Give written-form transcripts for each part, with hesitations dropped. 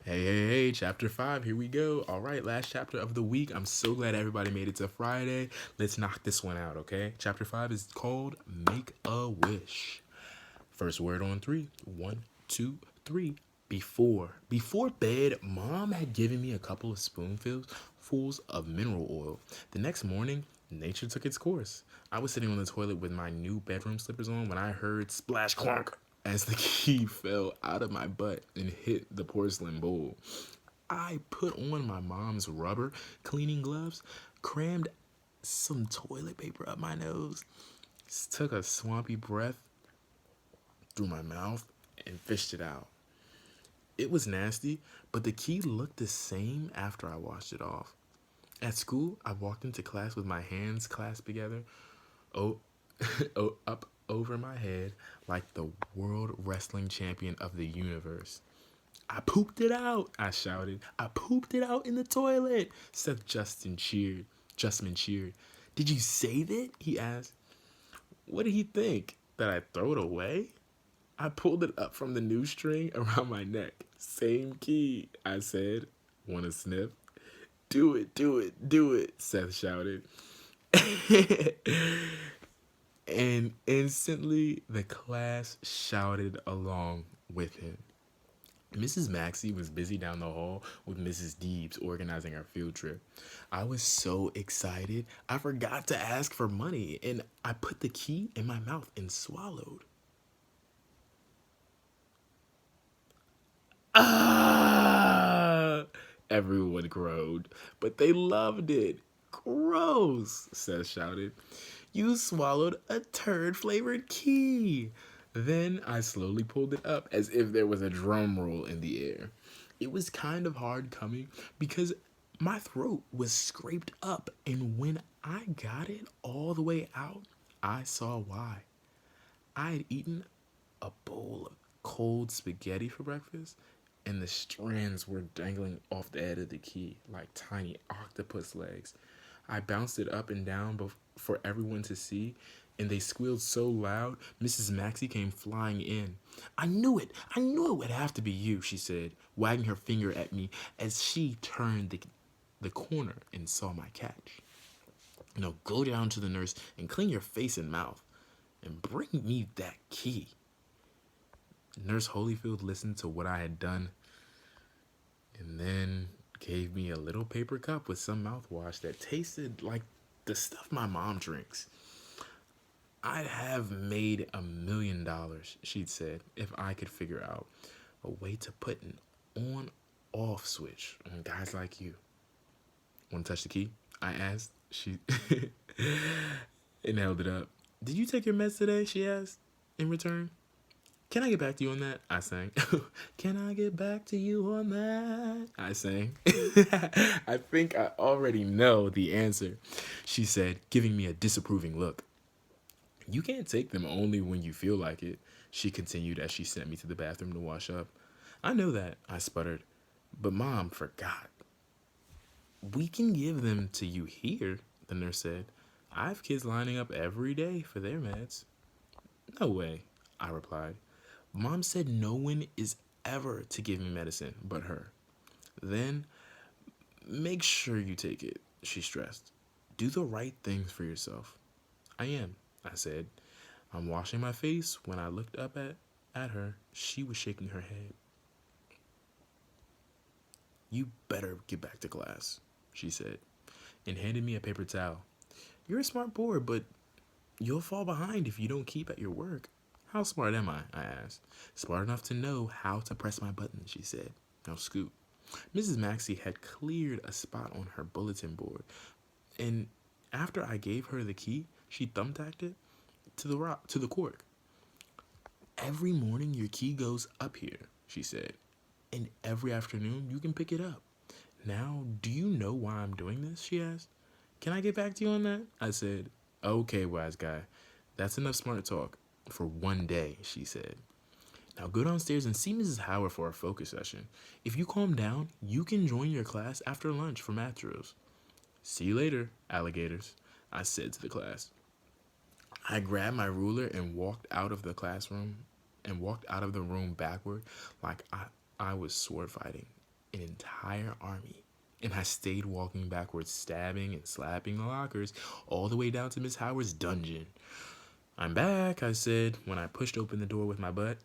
Hey, chapter 5, here we go. All right, last chapter of the week. I'm so glad everybody made it to Friday. Let's knock this one out, okay? Chapter 5 is called Make a Wish. First word on three. One, two, three. Before bed, mom had given me a couple of spoonfuls of mineral oil. The next morning, nature took its course. I was sitting on the toilet with my new bedroom slippers on when I heard splash clunk as the key fell out of my butt and hit the porcelain bowl. I put on my mom's rubber cleaning gloves, crammed some toilet paper up my nose, took a swampy breath through my mouth, and fished it out. It was nasty, but the key looked the same after I washed it off. At school, I walked into class with my hands clasped together, oh, up over my head like the world wrestling champion of the universe. I pooped it out, I shouted. I pooped it out in the toilet. Seth Justman cheered. Did you save it? He asked. What did he think? That I'd throw it away? I pulled it up from the new string around my neck. Same key, I said. Want to sniff? Do it, do it, do it, Seth shouted. And instantly, the class shouted along with him. Mrs. Maxey was busy down the hall with Mrs. Deebs organizing our field trip. I was so excited, I forgot to ask for money, and I put the key in my mouth and swallowed. Ah! Everyone groaned, but they loved it. Gross, Seth shouted. You swallowed a turd-flavored key. Then I slowly pulled it up as if there was a drum roll in the air. It was kind of hard coming because my throat was scraped up, and when I got it all the way out, I saw why. I had eaten a bowl of cold spaghetti for breakfast, and the strands were dangling off the edge of the key like tiny octopus legs. I bounced it up and down for everyone to see, and they squealed so loud, Mrs. Maxey came flying in. I knew it! I knew it would have to be you, she said, wagging her finger at me as she turned the corner and saw my catch. Now go down to the nurse and clean your face and mouth, and bring me that key. Nurse Holyfield listened to what I had done and then gave me a little paper cup with some mouthwash that tasted like the stuff my mom drinks. I'd have made $1,000,000, she'd said, if I could figure out a way to put an on-off switch on guys like you. Want to touch the key? I asked. She and held it up. Did you take your meds today? She asked in return. Can I get back to you on that? I sang. Can I get back to you on that? I sang. I think I already know the answer, she said, giving me a disapproving look. You can't take them only when you feel like it, she continued as she sent me to the bathroom to wash up. I know that, I sputtered, but Mom forgot. We can give them to you here, the nurse said. I have kids lining up every day for their meds. No way, I replied. Mom said no one is ever to give me medicine but her. Then, make sure you take it, she stressed. Do the right things for yourself. I am, I said. I'm washing my face when I looked up at her. She was shaking her head. You better get back to class, she said, and handed me a paper towel. You're a smart boy, but you'll fall behind if you don't keep at your work. How smart am I asked. Smart enough to know how to press my buttons, she said. Now scoot. Mrs. Maxey had cleared a spot on her bulletin board, and after I gave her the key, she thumbtacked it to the cork. Every morning your key goes up here, she said, and every afternoon you can pick it up. Now, do you know why I'm doing this? She asked. Can I get back to you on that? I said. Okay, wise guy. That's enough smart talk. For one day, she said. Now go downstairs and see Mrs. Howard for our focus session. If you calm down, you can join your class after lunch for math drills. See you later, alligators, I said to the class. I grabbed my ruler and walked out of the room backward like I was sword fighting. an entire army. And I stayed walking backwards, stabbing and slapping the lockers, all the way down to Miss Howard's dungeon. I'm back, I said when I pushed open the door with my butt.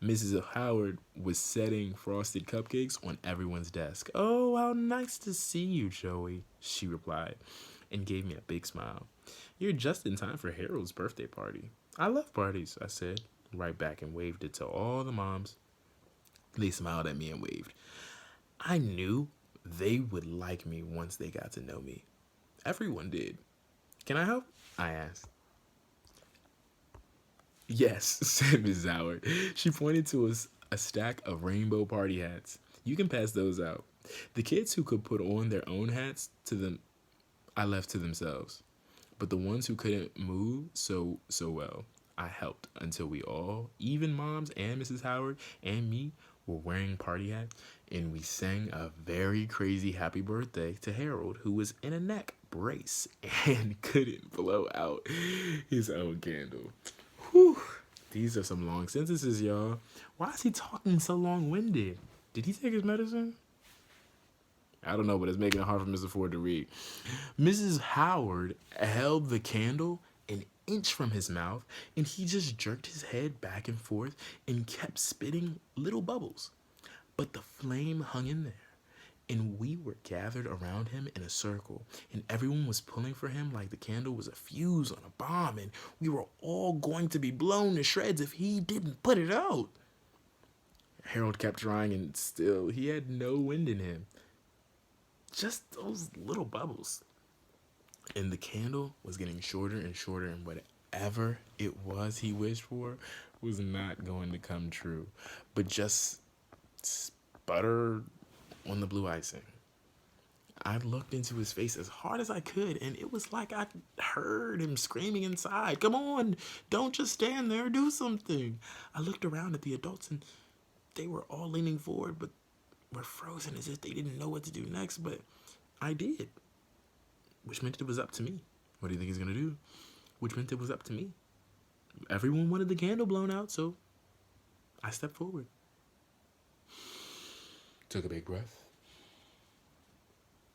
Mrs. Howard was setting frosted cupcakes on everyone's desk. Oh, how nice to see you, Joey, she replied, and gave me a big smile. You're just in time for Harold's birthday party. I love parties, I said, right back and waved it to all the moms. They smiled at me and waved. I knew they would like me once they got to know me. Everyone did. Can I help? I asked. Yes, said Mrs. Howard. She pointed to a stack of rainbow party hats. You can pass those out. The kids who could put on their own hats to them, I left to themselves. But the ones who couldn't move so well, I helped until we all, even moms and Mrs. Howard and me, were wearing party hats, and we sang a very crazy happy birthday to Harold, who was in a neck brace and couldn't blow out his own candle. Whew. These are some long sentences, y'all. Why is he talking so long-winded? Did he take his medicine? I don't know, but it's making it hard for Mr. Ford to read. Mrs. Howard held the candle an inch from his mouth, and he just jerked his head back and forth and kept spitting little bubbles. But the flame hung in there, and we were gathered around him in a circle, and everyone was pulling for him like the candle was a fuse on a bomb, and we were all going to be blown to shreds if he didn't put it out. Harold kept trying, and still he had no wind in him. Just those little bubbles. And the candle was getting shorter and shorter, and whatever it was he wished for was not going to come true, but just sputter on the blue icing. I looked into his face as hard as I could, and it was like I heard him screaming inside, "Come on, don't just stand there, do something." I looked around at the adults, and they were all leaning forward, but were frozen as if they didn't know what to do next, but I did. Which meant it was up to me. What do you think he's going to do? Which meant it was up to me. Everyone wanted the candle blown out, so I stepped forward. Took a big breath.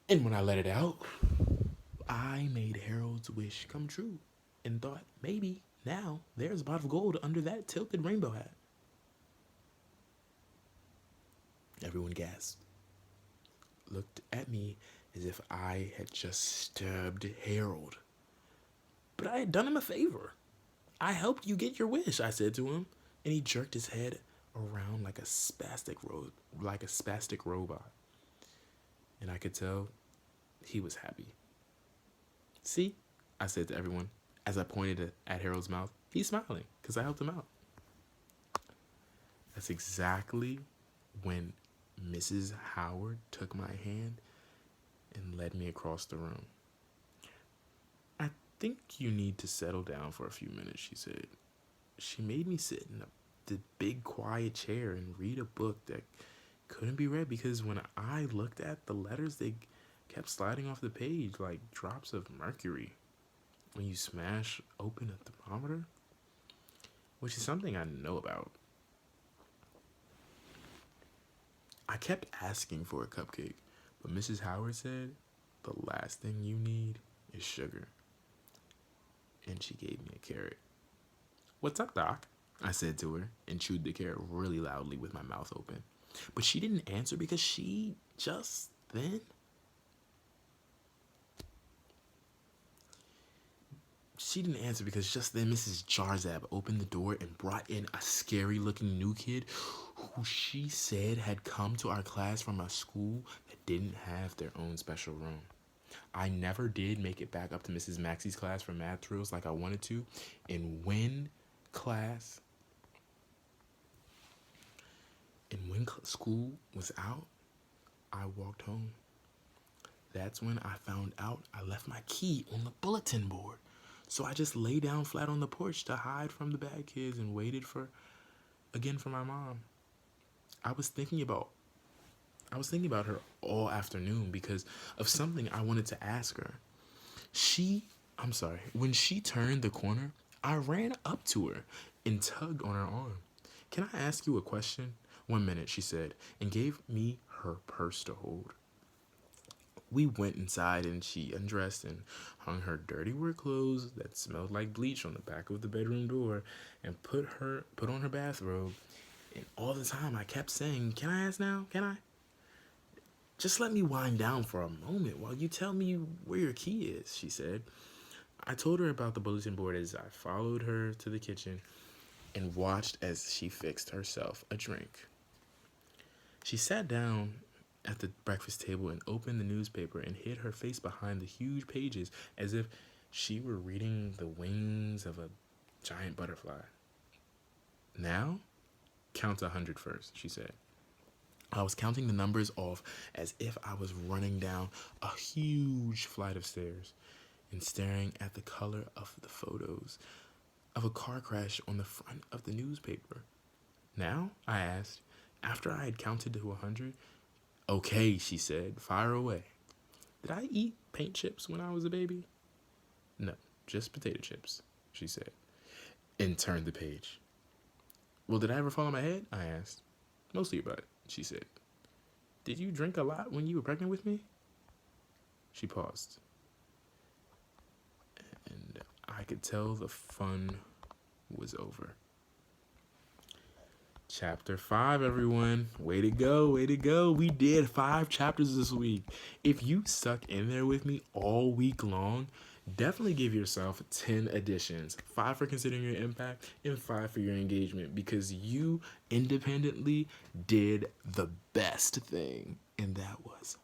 And when I let it out, I made Harold's wish come true and thought maybe now there's a pot of gold under that tilted rainbow hat. Everyone gasped, looked at me as if I had just stabbed Harold. But I had done him a favor. I helped you get your wish, I said to him, and he jerked his head around like a spastic robot. And I could tell he was happy. See, I said to everyone as I pointed at Harold's mouth, he's smiling because I helped him out. That's exactly when Mrs. Howard took my hand and led me across the room. I think you need to settle down for a few minutes, she said. She made me sit in the big quiet chair and read a book that couldn't be read because when I looked at the letters, they kept sliding off the page like drops of mercury when you smash open a thermometer, which is something I know about. I kept asking for a cupcake, but Mrs. Howard said, the last thing you need is sugar. And she gave me a carrot. What's up, Doc? I said to her and chewed the carrot really loudly with my mouth open. But she didn't answer because just then Mrs. Jarzab opened the door and brought in a scary-looking new kid who she said had come to our class from a school that didn't have their own special room. I never did make it back up to Mrs. Maxey's class for math drills like I wanted to, and when school was out, I walked home. That's when I found out I left my key on the bulletin board. So I just lay down flat on the porch to hide from the bad kids and waited for my mom. I was thinking about her all afternoon because of something I wanted to ask her. When she turned the corner, I ran up to her and tugged on her arm. Can I ask you a question? 1 minute, she said, and gave me her purse to hold. We went inside and she undressed and hung her dirty work clothes that smelled like bleach on the back of the bedroom door and put on her bathrobe. And all the time I kept saying, "Can I ask now? Can I? Just let me wind down for a moment while you tell me where your key is," she said. I told her about the bulletin board as I followed her to the kitchen and watched as she fixed herself a drink. She sat down at the breakfast table and opened the newspaper and hid her face behind the huge pages as if she were reading the wings of a giant butterfly. "Now, count 100 first," she said. I was counting the numbers off as if I was running down a huge flight of stairs and staring at the color of the photos of a car crash on the front of the newspaper. "Now?" I asked, after I had counted to 100. "Okay," she said, "fire away." "Did I eat paint chips when I was a baby?" "No, just potato chips," she said, and turned the page. "Well, did I ever fall on my head?" I asked. "Mostly your butt," she said. "Did you drink a lot when you were pregnant with me?" She paused, and I could tell the fun was over. Chapter 5, everyone. Way to go, way to go. We did 5 chapters this week. If you stuck in there with me all week long, definitely give yourself 10 additions. 5 for considering your impact and 5 for your engagement, because you independently did the best thing, and that was